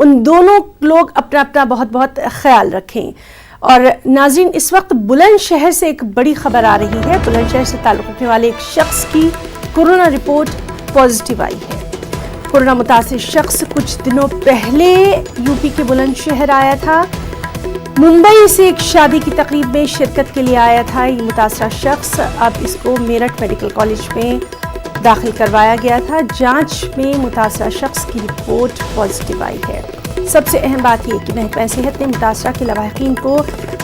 उन दोनों लोग अपना अपना बहुत बहुत ख्याल रखें। और नाज़रीन, इस वक्त बुलंदशहर से एक बड़ी खबर आ रही है। बुलंदशहर से ताल्लुक़ रखने वाले एक शख्स की कोरोना रिपोर्ट पॉजिटिव आई है। कोरोना मुतासिर शख्स कुछ दिनों पहले यूपी के बुलंदशहर आया था। मुंबई से एक शादी की तकरीब में शिरकत के लिए आया था ये मुतासरा शख्स। अब इसको मेरठ मेडिकल कॉलेज में दाखिल करवाया गया था। जांच में मुतासरा शख्स की रिपोर्ट पॉजिटिव आई है। सबसे अहम बात यह कि महकमा सेहत ने मुतासरा के लवाहिकीन को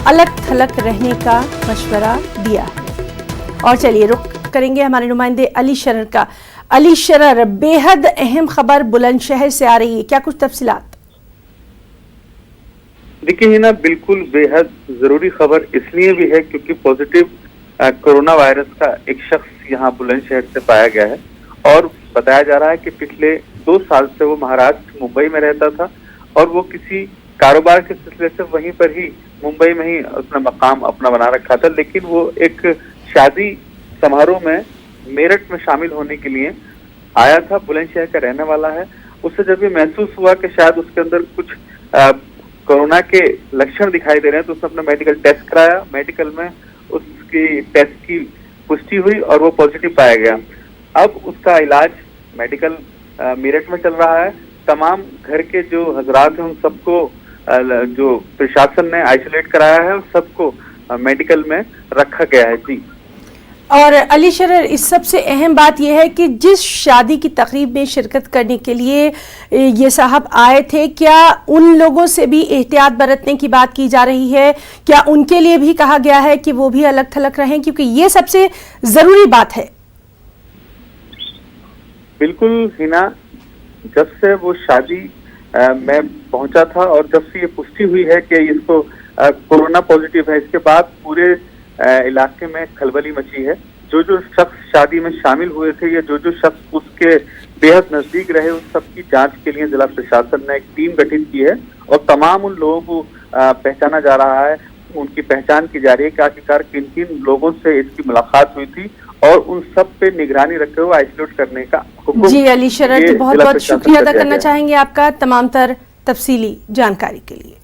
अलग थलग रहने का मशवरा दिया है। और चलिए रुख करेंगे हमारे नुमाइंदे अली शरर का। अली शरर, बेहद अहम खबर बुलंदशहर से आ रही है, क्या कुछ तफसीलात? देखिए हिना, बिल्कुल बेहद जरूरी खबर इसलिए भी है क्योंकि पॉजिटिव कोरोना वायरस का एक शख्स यहाँ बुलंदशहर से पाया गया है। और बताया जा रहा है कि पिछले 2 साल से वो महाराष्ट्र मुंबई में रहता था और वो किसी कारोबार के सिलसिले से वहीं पर ही मुंबई में ही अपना मकाम अपना बना रखा था। लेकिन वो एक शादी समारोह में मेरठ में शामिल होने के लिए आया था। बुलंदशहर का रहने वाला है। उससे जब ये महसूस हुआ कि शायद उसके अंदर कुछ कोरोना के लक्षण दिखाई दे रहे हैं तो उसने अपना मेडिकल टेस्ट कराया। मेडिकल में उसकी टेस्ट की पुष्टि हुई और वो पॉजिटिव पाया गया। अब उसका इलाज मेडिकल मेरठ में चल रहा है। तमाम घर के जो हजरात हैं उन सबको जो प्रशासन ने आइसोलेट कराया है, सबको मेडिकल में रखा गया है। जी। और अली शरर, इस सबसे अहम बात यह है कि जिस शादी की तकरीब में शिरकत करने के लिए ये साहब आए थे, क्या उन लोगों से भी एहतियात बरतने की बात की जा रही है? क्या उनके लिए भी कहा गया है कि वो भी अलग थलग रहें, क्योंकि ये सबसे जरूरी बात है? बिल्कुल हिना, जब से वो शादी में पहुंचा था और जब से ये पुष्टि हुई है कि इसको कोरोना पॉजिटिव है, इसके बाद पूरे इलाके में खलबली मची है। जो जो शख्स शादी में शामिल हुए थे या जो जो शख्स उसके बेहद नजदीक रहे, उन सब की जांच के लिए जिला प्रशासन ने एक टीम गठित की है और तमाम उन लोगों को पहचाना जा रहा है। उनकी पहचान की जा रही है कि आखिरकार किन किन लोगों से इसकी मुलाकात हुई थी और उन सब पे निगरानी रखे हुए आइसोलेट करने का हुक्म। जी अली शरर, बहुत बहुत शुक्रिया अदा करना चाहेंगे आपका तमाम तर तफसीली जानकारी के लिए।